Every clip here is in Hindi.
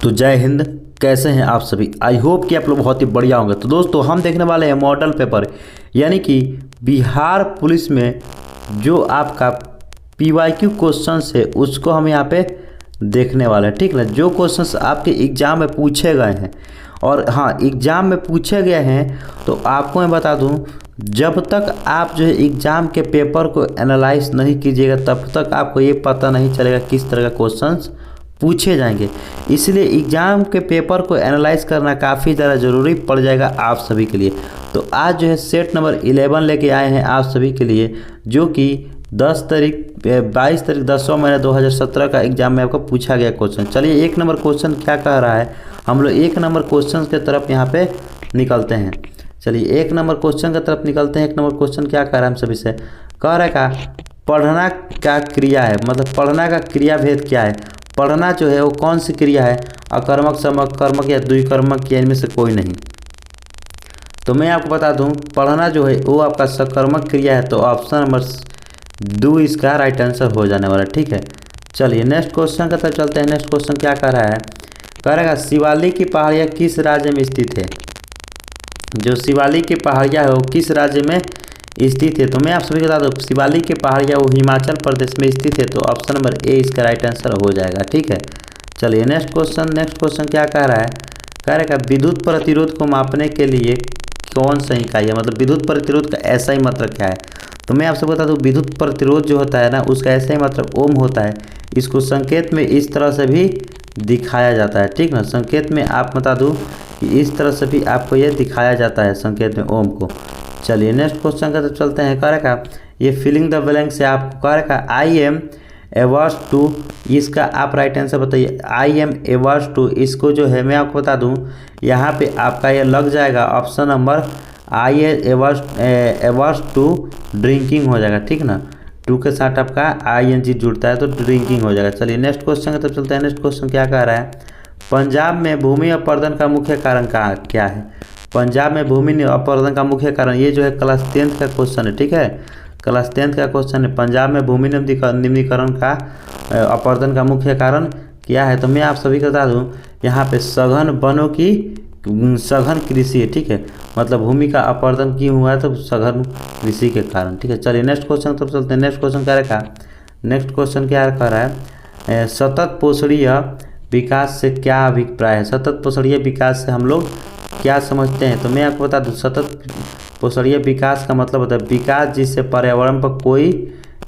तो जय हिंद। कैसे हैं आप सभी? आई होप कि आप लोग बहुत ही बढ़िया होंगे। तो दोस्तों हम देखने वाले हैं मॉडल पेपर, यानी कि बिहार पुलिस में जो आपका पीवाईक्यू क्वेश्चंस है उसको हम यहाँ पे देखने वाले हैं। ठीक ना, जो क्वेश्चंस आपके एग्ज़ाम में पूछे गए हैं, और हाँ एग्ज़ाम में पूछे गए हैं तो आपको मैं बता दूं, जब तक आप जो है एग्ज़ाम के पेपर को एनालाइज नहीं कीजिएगा तब तक आपको ये पता नहीं चलेगा किस तरह का क्वेश्चंस पूछे जाएंगे। इसलिए एग्ज़ाम के पेपर को एनालाइज करना काफ़ी ज़्यादा ज़रूरी पड़ जाएगा आप सभी के लिए। तो आज जो है सेट नंबर 11 लेके आए हैं आप सभी के लिए, जो कि 22 तारीख 10वां महीना 2017 का एग्जाम में आपको पूछा गया क्वेश्चन। चलिए एक नंबर क्वेश्चन क्या कह रहा है, हम लोग एक नंबर क्वेश्चन के तरफ यहाँ पे निकलते हैं। चलिए एक नंबर क्वेश्चन की तरफ निकलते हैं। एक नंबर क्वेश्चन क्या कह रहा है हम सभी से, कह रहा है का पढ़ना क्या क्रिया है, मतलब पढ़ना का क्रिया भेद क्या है। पढ़ना जो है वो कौन सी क्रिया है, अकर्मक, समकर्मक या द्विकर्मक, या इनमें से कोई नहीं। तो मैं आपको बता दूं, पढ़ना जो है वो आपका सकर्मक क्रिया है, तो ऑप्शन नंबर 2 इसका राइट आंसर हो जाने वाला है। ठीक है, चलिए नेक्स्ट क्वेश्चन की तरफ चलते हैं। नेक्स्ट क्वेश्चन क्या कह रहा है, कह रहा है शिवालिक की पहाड़ियाँ किस राज्य में स्थित है। जो शिवालिक की पहाड़ियाँ है वो किस राज्य में स्थित है। तो मैं आप सभी को बता दूँ, शिवालिक की पहाड़ियाँ वो हिमाचल प्रदेश में स्थित है, तो ऑप्शन नंबर ए इसका राइट आंसर हो जाएगा। ठीक है, चलिए नेक्स्ट क्वेश्चन क्या कह रहा है, कह रहा है विद्युत प्रतिरोध को मापने के लिए कौन सा इकाई है, मतलब विद्युत प्रतिरोध का ऐसा ही मतलब क्या है। तो मैं आपसे बता दूं, विद्युत प्रतिरोध जो होता है ना उसका ऐसा ही मतलब ओम होता है। इसको संकेत में इस तरह से भी दिखाया जाता है। ठीक ना, संकेत में आप बता दूं कि इस तरह से भी आपको यह दिखाया जाता है संकेत में ओम को। चलिए नेक्स्ट क्वेश्चन का तो चलते हैं। कह रखा ये फिलिंग द ब्लैंक से आपको कह रखा आई एम एवर्स टू, इसका आप राइट आंसर बताइए। आई एम एवर्स टू, इसको जो है मैं आपको बता दूं, यहाँ पे आपका ये लग जाएगा option number I averse to drinking हो जाएगा। ठीक ना, टू के साथ आपका ING जुड़ता है तो ड्रिंकिंग हो जाएगा। चलिए नेक्स्ट क्वेश्चन की तरफ चलते हैं। नेक्स्ट क्वेश्चन क्या कह रहा है, पंजाब में भूमि अपरदन का मुख्य कारण क्या है। पंजाब में भूमि अपरदन का मुख्य कारण, ये जो है क्लास 10th का क्वेश्चन है। ठीक है, क्लास 10th का क्वेश्चन है, पंजाब में भूमि निम्नीकरण का अपरदन का मुख्य कारण क्या है। तो मैं आप सभी को बता दूं, यहाँ पे सघन वनों की सघन कृषि है। ठीक है, मतलब भूमि का अपरदन क्यों हुआ है, तो सघन कृषि के कारण। ठीक है, चलिए नेक्स्ट क्वेश्चन तब चलते हैं। नेक्स्ट क्वेश्चन क्या रखा, नेक्स्ट क्वेश्चन क्या कह रहा है, सतत पोषणीय विकास से क्या अभिप्राय है। सतत पोषणीय विकास से हम लोग क्या समझते हैं। तो मैं आपको बता दूं, सतत पोषणीय विकास का मतलब होता है विकास जिससे पर्यावरण पर कोई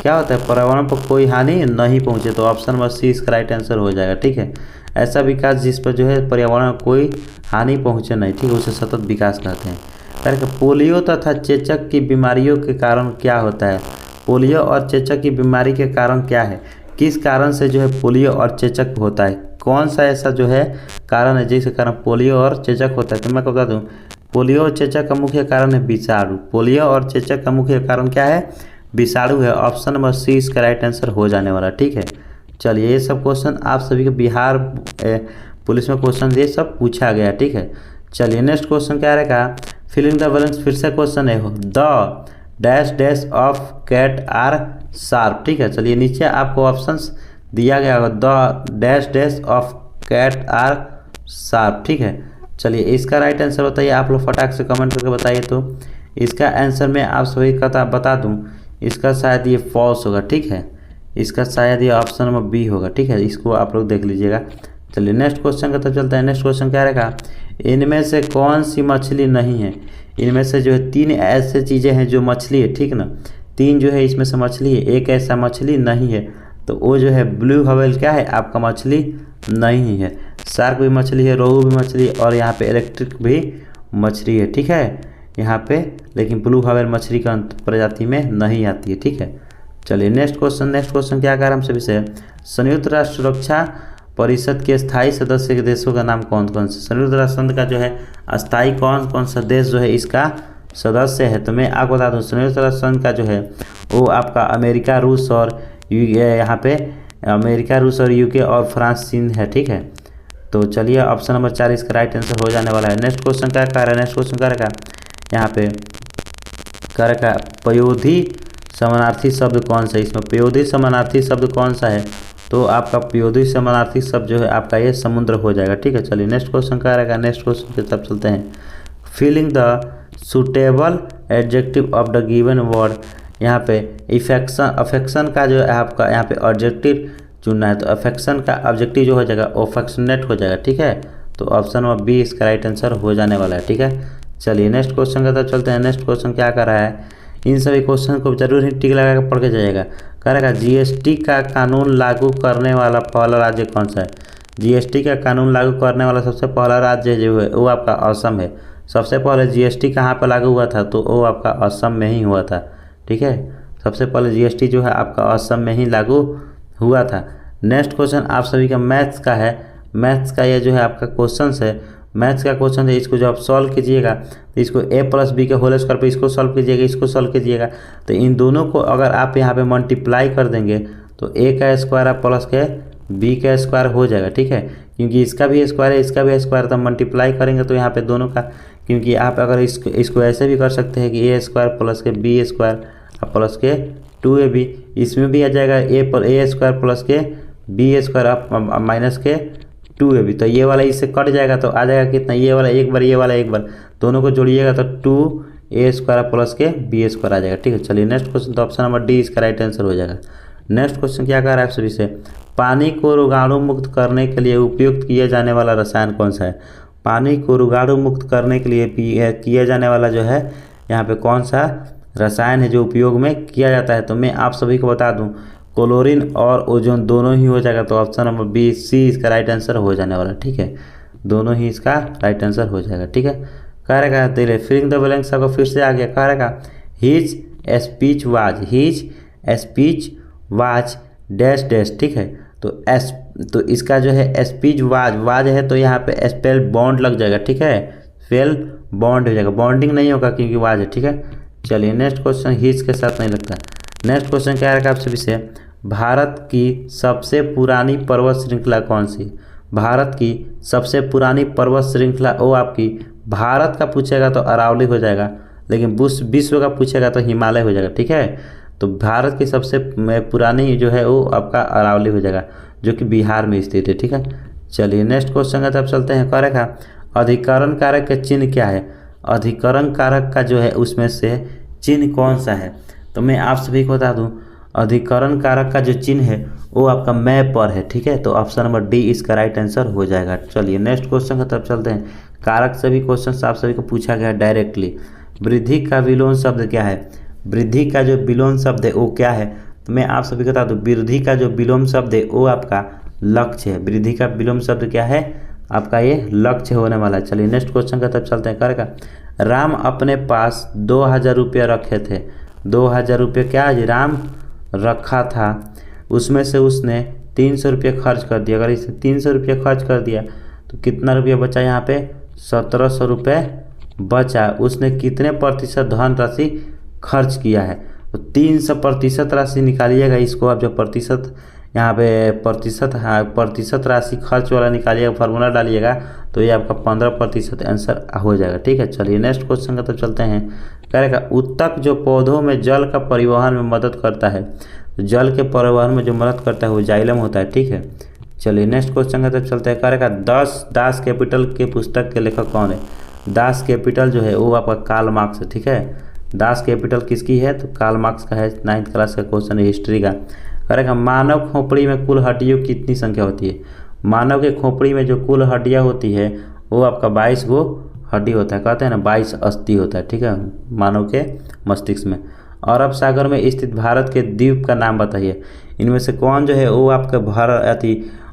क्या होता है, पर्यावरण पर कोई हानि नहीं पहुंचे, तो ऑप्शन नंबर सी इसका राइट आंसर हो जाएगा। ठीक है, ऐसा विकास जिस पर जो है पर्यावरण को कोई हानि पहुंचे नहीं, ठीक है, उसे सतत विकास कहते हैं। करके पोलियो तथा चेचक की बीमारियों के कारण क्या होता है। पोलियो और चेचक की बीमारी के कारण क्या है, किस कारण से जो है पोलियो और चेचक होता है, कौन सा ऐसा जो है कारण है जिसके कारण पोलियो और चेचक होता है। तो मैं बता दूं, पोलियो और चेचक का मुख्य कारण है विषाणु। पोलियो और चेचक का मुख्य कारण क्या है, विषाणु है। ऑप्शन नंबर सी इसका राइट आंसर हो जाने वाला। ठीक है, चलिए ये सब क्वेश्चन आप सभी को बिहार पुलिस में क्वेश्चन ये सब पूछा गया। ठीक है, चलिए नेक्स्ट क्वेश्चन क्या रहेगा, फिलिंग द ब्लैंक्स फिर से क्वेश्चन है, the dash dash of cat are sharp. ठीक है, चलिए नीचे आपको ऑप्शंस दिया गया होगा, the dash dash of cat are sharp. ठीक है, चलिए इसका राइट आंसर बताइए, आप लोग फटाक से कमेंट करके बताइए। तो इसका आंसर मैं आप सभी का बता दूं, इसका शायद ये फॉल्स होगा। ठीक है, इसका शायद ये ऑप्शन नंबर बी होगा। ठीक है, इसको आप लोग देख लीजिएगा। चलिए नेक्स्ट क्वेश्चन का तरफ चलते हैं। नेक्स्ट क्वेश्चन क्या रहेगा, इनमें से कौन सी मछली नहीं है। इनमें से जो है 3 ऐसे चीज़ें हैं जो मछली है। ठीक ना, 3 जो है इसमें से मछली है, एक ऐसा मछली नहीं है, तो वो जो है ब्लू व्हेल क्या है आपका मछली नहीं है। शार्क भी मछली है, रोहू भी मछली, और यहाँ पे इलेक्ट्रिक भी मछली है। ठीक है, यहाँ पे लेकिन ब्लू व्हेल मछली का प्रजाति में नहीं आती है। ठीक है, चलिए नेक्स्ट क्वेश्चन क्या कह रहा है हम सभी से, संयुक्त राष्ट्र सुरक्षा परिषद के स्थायी सदस्य के देशों का नाम कौन कौन से। संयुक्त राष्ट्र संघ का जो है स्थायी कौन कौन सा देश जो है इसका सदस्य है। तो मैं आपको बता दूं, संयुक्त राष्ट्र संघ का जो है वो आपका अमेरिका, रूस और यहाँ पे अमेरिका, रूस और UK और फ्रांस, चीन है। ठीक है, तो चलिए ऑप्शन नंबर 4 इसका राइट आंसर हो जाने वाला है। नेक्स्ट क्वेश्चन क्या कह रहा है, नेक्स्ट क्वेश्चन क्या रखा, यहाँ पे क्या रखा, पयोधी समानार्थी शब्द कौन सा है। इसमें पयोधी समानार्थी शब्द कौन सा है, तो आपका पीओदी समानार्थी शब्द जो है आपका ये समुद्र हो जाएगा। ठीक है, चलिए नेक्स्ट क्वेश्चन क्या रहेगा। नेक्स्ट क्वेश्चन के तरफ चलते हैं। Filling the suitable adjective of the given word. यहाँ पे अफेक्शन का जो है आपका यहाँ पे ऑब्जेक्टिव चुनना है, तो अफेक्शन का ऑब्जेक्टिव जो हो जाएगा अफेक्शनेट हो जाएगा। ठीक है, तो ऑप्शन नंबर बी इसका राइट आंसर हो जाने वाला है। ठीक है, चलिए नेक्स्ट क्वेश्चन की तरफ चलते हैं। नेक्स्ट क्वेश्चन क्या कर रहा है, इन सभी क्वेश्चन को जरूर ही टिक लगा कर पढ़ के जाइएगा। करेगा जीएसटी का कानून लागू करने वाला पहला राज्य कौन सा है। जीएसटी का कानून लागू करने वाला सबसे पहला राज्य जो है वो आपका असम है। सबसे पहले जीएसटी कहाँ पर लागू हुआ था, तो वो आपका असम में ही हुआ था। ठीक है, सबसे पहले जीएसटी जो है आपका असम में ही लागू हुआ था। नेक्स्ट क्वेश्चन आप सभी का मैथ्स का है। मैथ्स का ये जो है आपका क्वेश्चन है, मैथ्स का क्वेश्चन है। इसको जब आप सॉल्व कीजिएगा तो इसको a प्लस बी के होल स्क्वायर पे इसको सॉल्व कीजिएगा, इसको सॉल्व कीजिएगा, तो इन दोनों को अगर आप यहाँ पे मल्टीप्लाई कर देंगे तो a का स्क्वायर आप प्लस के b का स्क्वायर हो जाएगा। ठीक है, क्योंकि इसका भी स्क्वायर है इसका भी स्क्वायर, तो मल्टीप्लाई करेंगे तो यहाँ पे दोनों का, क्योंकि आप अगर इसको ऐसे भी कर सकते हैं कि a स्क्वायर प्लस के b स्क्वायर प्लस के 2ab, इसमें भी आ जाएगा a स्क्वायर प्लस के b स्क्वायर आप माइनस के 2ab, तो ये वाला इससे कट जाएगा तो आ जाएगा कितना, ये वाला एक बार ये वाला एक बार, दोनों को जोड़िएगा तो 2a स्क्वायर प्लस के b स्क्वायर आ जाएगा। ठीक है, चलिए नेक्स्ट क्वेश्चन, तो ऑप्शन नंबर डी इसका राइट आंसर हो जाएगा। नेक्स्ट क्वेश्चन क्या कह रहा है आप सभी से, पानी को रोगाणु मुक्त करने के लिए उपयुक्त किया जाने वाला रसायन कौन सा है। पानी को रोगाणु मुक्त करने के लिए किया जाने वाला जो है यहाँ पे कौन सा रसायन है जो उपयोग में किया जाता है, तो मैं आप सभी को बता दूं क्लोरीन और ओजोन दोनों ही हो जाएगा, तो ऑप्शन नंबर बी सी इसका राइट आंसर हो जाने वाला। ठीक है, दोनों ही इसका राइट आंसर हो जाएगा। ठीक है, कह रहेगा तेरे फिलिंग द ब्लैंक्स आपको फिर से आ गया। कह रहेगा his speech was dash dash. ठीक है, तो इसका जो है स्पीच वाज है, तो यहाँ पे स्पेल बॉन्ड लग जाएगा। ठीक है, स्पेल बॉन्ड हो जाएगा, बॉन्डिंग नहीं होगा क्योंकि वाज है। ठीक है, चलिए नेक्स्ट क्वेश्चन हिज के साथ नहीं लगता। नेक्स्ट क्वेश्चन क्या रहेगा आप सभी से, भारत की सबसे पुरानी पर्वत श्रृंखला कौन सी। भारत की सबसे पुरानी पर्वत श्रृंखला वो आपकी भारत का पूछेगा तो अरावली हो जाएगा, लेकिन विश्व का पूछेगा तो हिमालय हो जाएगा। ठीक है, तो भारत की सबसे पुरानी जो है वो आपका अरावली हो जाएगा, जो कि बिहार में स्थित है। ठीक है, चलिए नेक्स्ट क्वेश्चन का तब चलते हैं। करेगा अधिकरण कारक का चिन्ह क्या है। अधिकरण कारक का जो है उसमें से चिन्ह कौन सा है, तो मैं आप सभी को बता दूं अधिकरण कारक का जो चिन्ह है वो आपका मैं पर है। ठीक है, तो ऑप्शन नंबर डी इसका राइट आंसर हो जाएगा। चलिए नेक्स्ट क्वेश्चन की तरफ चलते हैं। कारक सभी क्वेश्चन आप सभी को पूछा गया डायरेक्टली। वृद्धि का विलोम शब्द क्या है। वृद्धि का जो विलोम शब्द है वो क्या है, तो मैं आप सभी को बता दूं वृद्धि का जो विलोम शब्द है वो आपका लक्ष्य है। वृद्धि का विलोम शब्द क्या है, आपका ये लक्ष्य होने वाला है। चलिए नेक्स्ट क्वेश्चन की तरफ चलते हैं। करेगा राम अपने पास 2000 रुपये रखे थे। 2000 रुपये क्या है, राम रखा था, उसमें से उसने 300 रुपये खर्च कर दिया। अगर इसे 300 रुपये खर्च कर दिया तो कितना रुपया बचा, यहाँ पे 1700 रुपये बचा। उसने कितने प्रतिशत धन राशि खर्च किया है, तो 300% राशि निकालिएगा। इसको आप जो प्रतिशत यहाँ पे प्रतिशत राशि खर्च वाला निकालिएगा, फार्मूला डालिएगा तो ये आपका 15% आंसर हो जाएगा। ठीक है, चलिए नेक्स्ट क्वेश्चन का तो चलते हैं। करेगा उत्तक जो पौधों में जल का परिवहन में मदद करता है। तो जल के परिवहन में जो मदद करता है वो जाइलम होता है। ठीक है, चलिए नेक्स्ट क्वेश्चन का तरफ चलते हैं। करेगा दास कैपिटल के पुस्तक के लेखक कौन है। दास कैपिटल जो है वो आपका कार्ल मार्क्स है। ठीक है, दास कैपिटल किसकी है, तो कार्ल मार्क्स का है। 9th क्लास का क्वेश्चन है हिस्ट्री का। करेगा मानव खोपड़ी में कुल हड्डियों की कितनी संख्या होती है। मानव के खोपड़ी में जो कुल हड्डियाँ होती है वो आपका 22 गो हड्डी होता है। कहते हैं ना 22 अस्थि होता है। ठीक है, मानव के मस्तिष्क में। अरब सागर में स्थित भारत के द्वीप का नाम बताइए। इनमें से कौन जो है वो आपका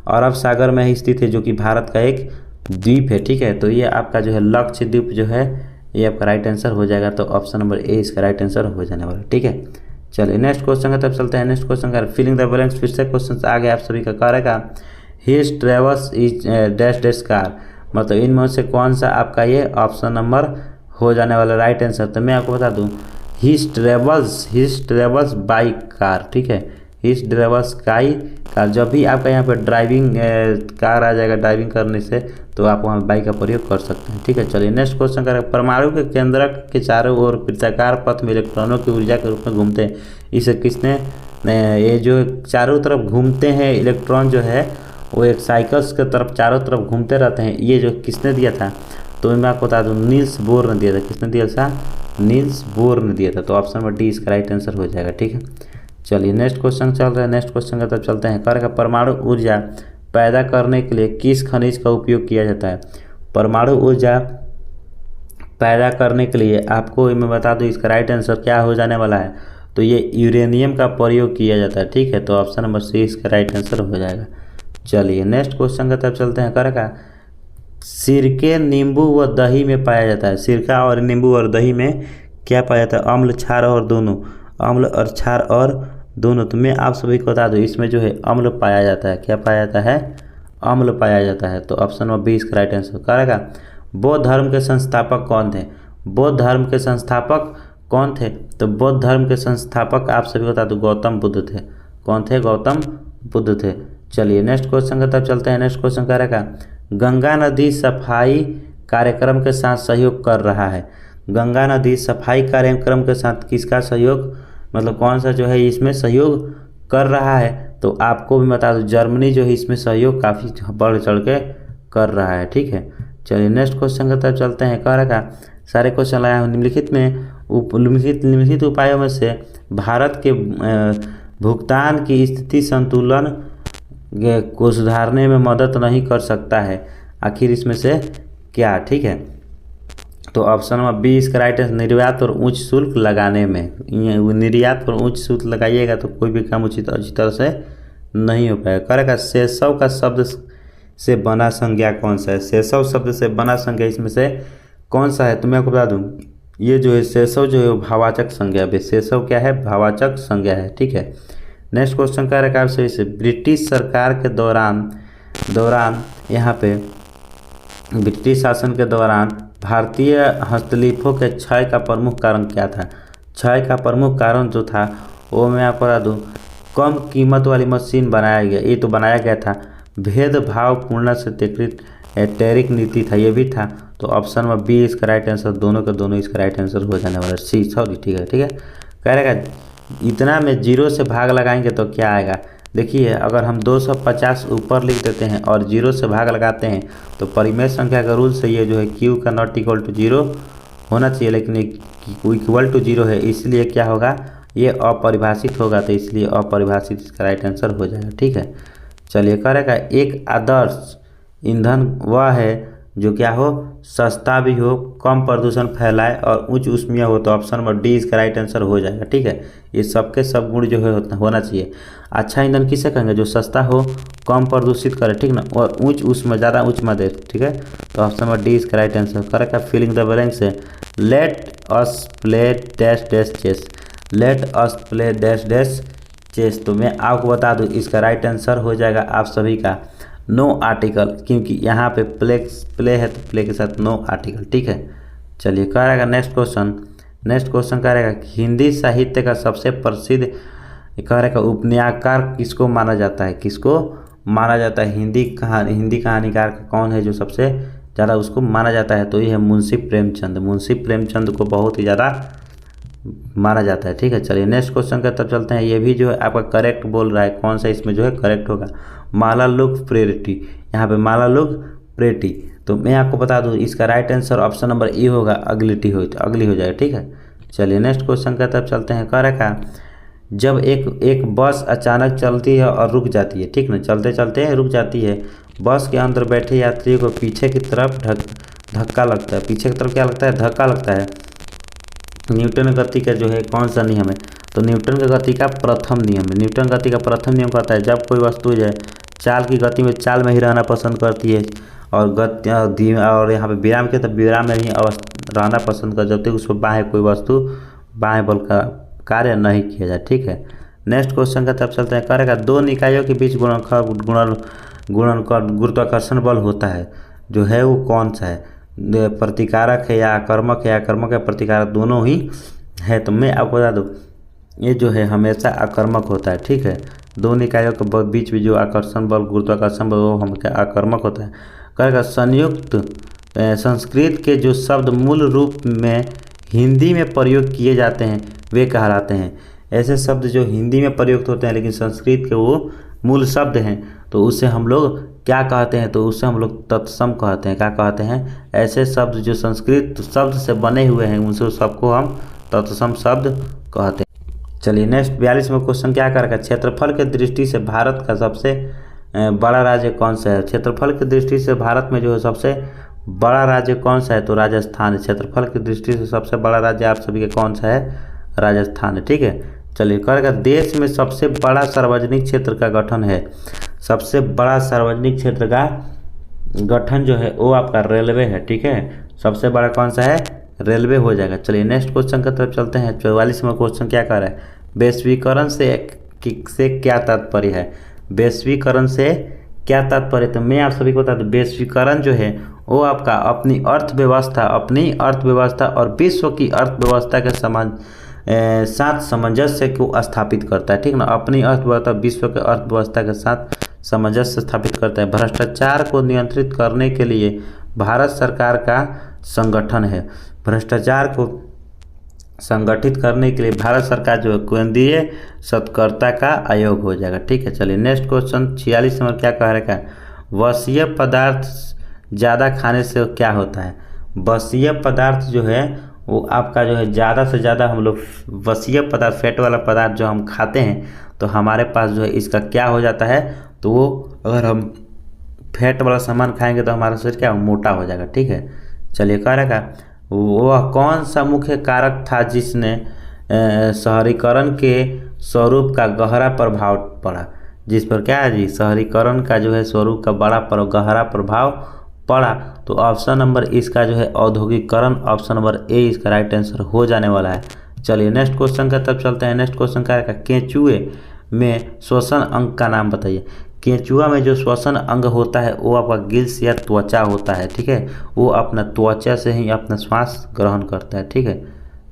अरब सागर में ही स्थित है, जो कि भारत का एक द्वीप है। ठीक है, तो ये आपका जो है लक्षद्वीप जो है ये आपका राइट आंसर हो जाएगा, तो ऑप्शन नंबर ए इसका राइट आंसर हो जाने वाला। ठीक है, चलिए नेक्स्ट क्वेश्चन का तरफ चलते हैं। नेक्स्ट क्वेश्चन का फिलिंग द ब्लैंक्स, फिर से क्वेश्चन आ गया आप सभी का। करेगा his travels is dash dash car, मतलब इनमें से कौन सा आपका ये ऑप्शन नंबर हो जाने वाला राइट आंसर, तो मैं आपको बता दूं हिज ट्रेवल्स बाई कार। ठीक है, हिज ट्रेवल्स कार। जब भी आपका यहाँ पे ड्राइविंग कार आ जाएगा ड्राइविंग करने से, तो आप वहाँ बाइक का प्रयोग कर सकते हैं। ठीक है, चलिए नेक्स्ट क्वेश्चन करें। परमाणु के केंद्रक के चारों ओर वृत्ताकार पथ में इलेक्ट्रॉनों की ऊर्जा के रूप में घूमते हैं, इसे किसने ये जो चारों तरफ घूमते हैं इलेक्ट्रॉन जो है वो एक साइकिल्स के तरफ चारों तरफ घूमते रहते हैं, ये जो किसने दिया था? तो मैं आपको बता दूँ, नील्स बोर ने दिया था। किसने दिया था? नील्स बोर ने दिया था। तो ऑप्शन नंबर डी इसका राइट आंसर हो जाएगा। ठीक है, चलिए नेक्स्ट क्वेश्चन चल रहा है। नेक्स्ट क्वेश्चन का तब चलते हैं। का परमाणु ऊर्जा पैदा करने के लिए किस खनिज का उपयोग किया जाता है? परमाणु ऊर्जा पैदा करने के लिए आपको मैं बता दूं इसका राइट आंसर क्या हो जाने वाला है। तो ये यूरेनियम का प्रयोग किया जाता है। ठीक है, तो ऑप्शन नंबर सी इसका राइट आंसर हो जाएगा। चलिए नेक्स्ट क्वेश्चन का तरफ चलते हैं। का सिरके, नींबू व दही में पाया जाता है। सिरका और नींबू और दही में क्या पाया जाता है? अम्ल, क्षार और दोनों। अम्ल और क्षार और दोनों। तो मैं आप सभी को बता दूं इसमें जो है अम्ल पाया जाता है। क्या पाया जाता है? अम्ल पाया जाता है। तो ऑप्शन नंबर बी इसका राइट आंसर। करेगा बौद्ध धर्म के संस्थापक कौन थे? बौद्ध धर्म के संस्थापक कौन थे? तो बौद्ध धर्म के संस्थापक आप सभी को बता दूं गौतम बुद्ध थे। कौन थे? गौतम बुद्ध थे। चलिए नेक्स्ट क्वेश्चन की तरफ चलते हैं। नेक्स्ट क्वेश्चन करेगा गंगा नदी सफाई कार्यक्रम के साथ सहयोग कर रहा है। गंगा नदी सफाई कार्यक्रम के साथ किसका सहयोग, मतलब कौन सा जो है इसमें सहयोग कर रहा है? तो आपको भी बता दूं जर्मनी जो है इसमें सहयोग काफ़ी बढ़ चढ़ के कर रहा है। ठीक है, चलिए नेक्स्ट क्वेश्चन की तरफ चलते हैं। कह रखा सारे क्वेश्चन लाया हूँ। निम्नलिखित उपायों में से भारत के भुगतान की स्थिति संतुलन को सुधारने में मदद नहीं कर सकता है, आखिर इसमें से क्या? ठीक है, तो ऑप्शन नंबर बी इसका राइट है, निर्यात पर उच्च शुल्क लगाने में। निर्यात पर उच्च शुल्क लगाइएगा तो कोई भी काम उचित अच्छी तरह से नहीं हो पाएगा। करेगा सेसव का शब्द से बना संज्ञा कौन सा है? सेसव शब्द से बना संज्ञा इसमें से कौन सा है? तो मैं आपको बता दूं ये जो है सेसव जो है वो भावाचक संज्ञा है। सेसव क्या है? भावाचक संज्ञा है। ठीक है, नेक्स्ट क्वेश्चन कह रखा है से ब्रिटिश सरकार के दौरान यहाँ पे ब्रिटिश शासन के दौरान भारतीय हस्तलिपि के क्षय का प्रमुख कारण क्या था? क्षय का प्रमुख कारण जो था वो मैं आपको बता दूँ कम कीमत वाली मशीन बनाया गया। ये तो बनाया गया था। भेदभावपूर्ण सत्याकृत टैरिफ नीति था, ये भी था। तो ऑप्शन में बी इसका राइट आंसर, दोनों का दोनों इसका राइट आंसर हो जाने वाला। सी सॉरी, ठीक है। कह रहेगा इतना में जीरो से भाग लगाएंगे तो क्या आएगा? देखिए अगर हम 250 ऊपर लिख देते हैं और जीरो से भाग लगाते हैं तो परिमेय संख्या का रूल से ये जो है क्यू का नॉट इक्वल टू जीरो होना चाहिए, लेकिन इक्वल टू जीरो है, इसलिए क्या होगा? ये अपरिभाषित होगा, तो इसलिए अपरिभाषित इसका राइट आंसर हो जाएगा। ठीक है, चलिए करेगा एक आदर्श ईंधन वह है जो क्या हो? सस्ता भी हो, कम प्रदूषण फैलाए और उच्च ऊष्मीय हो। तो ऑप्शन नंबर डी इसका राइट आंसर हो जाएगा। ठीक है, ये सबके सब गुण जो है होना चाहिए। अच्छा ईंधन किसे कहेंगे? जो सस्ता हो, कम प्रदूषित करे, ठीक ना, और उच्च ऊष्मा ज़्यादा ऊष्मा दे। ठीक है, तो ऑप्शन नंबर डी इसका right answer. Correct, filling the blanks से let us play dash dash chess. Let us play dash dash chess. तो मैं आपको बता दूं इसका राइट आंसर हो जाएगा आप सभी का नो आर्टिकल, क्योंकि यहाँ पे प्ले है तो प्ले के साथ नो आर्टिकल। ठीक है, चलिए कह रहेगा नेक्स्ट क्वेश्चन कह रहेगा हिंदी साहित्य का सबसे प्रसिद्ध कह रहेगा उपन्यासकार किसको माना जाता है? किसको माना जाता है? हिंदी कहानीकार का कौन है जो सबसे ज़्यादा उसको माना जाता है? तो ये है मुंशी प्रेमचंद। मुंशी प्रेमचंद को बहुत ही ज़्यादा माना जाता है। ठीक है, चलिए नेक्स्ट क्वेश्चन की तरफ चलते हैं। ये भी जो है आपका करेक्ट बोल रहा है, कौन सा इसमें जो है करेक्ट होगा? मालालुक प्रेटी। यहाँ पे मालालुक प्रेटी। तो मैं आपको बता दूँ इसका right answer option number A होगा, अगली हो जाएगा। ठीक है, चलिए नेक्स्ट क्वेश्चन की तरफ चलते हैं। कह रखा जब एक बस अचानक चलती है और रुक जाती है, ठीक ना, चलते चलते रुक जाती है, बस के अंदर बैठे यात्रियों को पीछे की तरफ धक्का लगता है। पीछे की तरफ क्या लगता है? धक्का लगता है। न्यूटन गति का जो है कौन सा नियम है? तो न्यूटन का गति का प्रथम नियम है। न्यूटन गति का प्रथम नियम कहता है जब कोई वस्तु जो है चाल की गति में चाल में ही रहना पसंद करती है और गति और यहाँ पे विराम के तो विराम में ही रहना पसंद कर, जब तक उसको बाएं कोई वस्तु बाएं बल का कार्य नहीं किया जाए। ठीक है, नेक्स्ट क्वेश्चन का तरफ चलते हैं। करेगा दो निकायों के बीच गुरुत्वाकर्षण बल होता है, जो है वो कौन सा है? प्रतिकारक है या आकर्मक है? आकर्मक या प्रतिकारक दोनों ही है। तो मैं आपको बता दूँ ये जो है हमेशा आकर्मक होता है। ठीक है, दो निकायों के बीच में जो आकर्षण बल गुरुत्वाकर्षण बल वो हमेशा आकर्मक होता है। कहेगा संयुक्त संस्कृत के जो शब्द मूल रूप में हिंदी में प्रयोग किए जाते हैं वे कहलाते हैं। ऐसे शब्द जो हिंदी में प्रयुक्त होते हैं लेकिन संस्कृत के वो मूल शब्द हैं, तो उसे हम लोग क्या कहते हैं, तो उसे हम लोग तत्सम कहते हैं। क्या कहते हैं? ऐसे शब्द जो संस्कृत शब्द से बने हुए हैं उनसे सबको हम तत्सम शब्द कहते हैं। चलिए नेक्स्ट 42वां क्वेश्चन क्या करेगा, क्षेत्रफल के दृष्टि से भारत का सबसे बड़ा राज्य कौन सा है? क्षेत्रफल की दृष्टि से भारत में जो है सबसे बड़ा राज्य कौन सा है? तो राजस्थान है। क्षेत्रफल की दृष्टि से सबसे बड़ा राज्य आप सभी का कौन सा है? राजस्थान है। ठीक है, चलिए करेगा, देश में सबसे बड़ा सार्वजनिक क्षेत्र का गठन है। सबसे बड़ा सार्वजनिक क्षेत्र का गठन जो है वो आपका रेलवे है। ठीक है, सबसे बड़ा कौन सा है? रेलवे हो जाएगा। चलिए नेक्स्ट क्वेश्चन की तरफ चलते हैं। 44वां क्वेश्चन क्या कह रहा है, वैश्वीकरण से क्या तात्पर्य है? वैश्वीकरण से क्या तात्पर्य? तो मैं आप सभी को बता दूं, वैश्वीकरण जो है वो आपका अपनी अर्थव्यवस्था और विश्व की अर्थव्यवस्था के साथ सामंजस्य को स्थापित करता है। ठीक ना, अपनी अर्थव्यवस्था विश्व के अर्थव्यवस्था के साथ सामंजस्य स्थापित करता है। भ्रष्टाचार को नियंत्रित करने के लिए भारत सरकार का संगठन है। भ्रष्टाचार को संगठित करने के लिए भारत सरकार जो है केंद्रीय सतर्कता का आयोग हो जाएगा। ठीक है, चलिए नेक्स्ट क्वेश्चन 46 नंबर क्या कह रखा है, वसीय पदार्थ ज़्यादा खाने से क्या होता है? वसीय पदार्थ जो है वो आपका जो है ज़्यादा से ज़्यादा हम लोग वसीय पदार्थ फैट वाला पदार्थ जो हम खाते हैं तो हमारे पास जो है इसका क्या हो जाता है, तो वो अगर हम फैट वाला सामान खाएंगे तो हमारा शरीर क्या मोटा हो जाएगा। ठीक है, चलिए कह रखा, वह कौन सा मुख्य कारक था जिसने शहरीकरण के स्वरूप का गहरा प्रभाव पड़ा? जिस पर क्या है जी, शहरीकरण का जो है स्वरूप का गहरा प्रभाव पड़ा। तो ऑप्शन नंबर इसका जो है औद्योगिकरण, ऑप्शन नंबर ए इसका राइट आंसर हो जाने वाला है। चलिए नेक्स्ट क्वेश्चन का तब चलते हैं। नेक्स्ट क्वेश्चन क्या है, केंचुए में श्वसन अंग का नाम बताइए। केंचुआ में जो श्वसन अंग होता है वो आपका गिल्स या त्वचा होता है। ठीक है, वो अपना त्वचा से ही अपना श्वास ग्रहण करता है। ठीक है,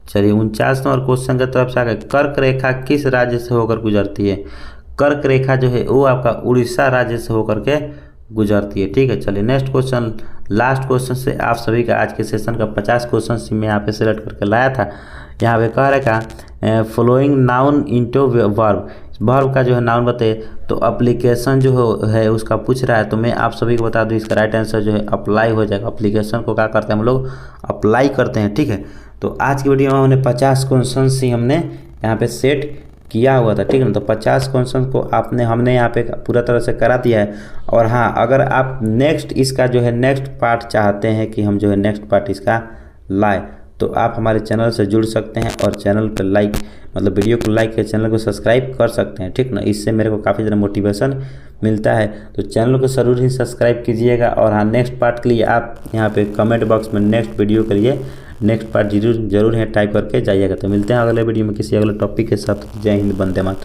चलिए 49 नंबर क्वेश्चन की तरफ से आगे, कर्क रेखा किस राज्य से होकर गुजरती है? कर्क रेखा जो है वो आपका उड़ीसा राज्य से होकर के गुजरती है। ठीक है, चलिए नेक्स्ट क्वेश्चन, लास्ट क्वेश्चन से आप सभी का आज के सेशन का 50 क्वेश्चन से मैं यहाँ पे सिलेक्ट करके लाया था। यहाँ पे कह रखा फॉलोइंग नाउन इंटू वर्ब का जो है नाउन बताइए। तो एप्लीकेशन जो है उसका पूछ रहा है, तो मैं आप सभी को बता दूं इसका राइट आंसर जो है अप्लाई हो जाएगा। एप्लीकेशन को क्या करते हैं हम लोग? अप्लाई करते हैं। ठीक है, तो आज की वीडियो में हमने 50 क्वेश्चन ही हमने यहाँ पे सेट किया हुआ था। ठीक है ना, तो 50 क्वेश्चन को हमने यहाँ पे पूरा तरह से करा दिया है। और हाँ, अगर आप नेक्स्ट इसका जो है नेक्स्ट पार्ट चाहते हैं कि हम जो है नेक्स्ट पार्ट इसका लाए, तो आप हमारे चैनल से जुड़ सकते हैं और चैनल पर वीडियो को लाइक या चैनल को सब्सक्राइब कर सकते हैं। ठीक ना, इससे मेरे को काफ़ी ज़्यादा मोटिवेशन मिलता है। तो चैनल को ज़रूर ही सब्सक्राइब कीजिएगा। और हाँ, नेक्स्ट पार्ट के लिए आप यहाँ पे कमेंट बॉक्स में नेक्स्ट वीडियो के लिए नेक्स्ट पार्ट जरूर है टाइप करके जाइएगा। तो मिलते हैं अगले वीडियो में किसी अगले टॉपिक के साथ। जय हिंद, वंदे मातरम।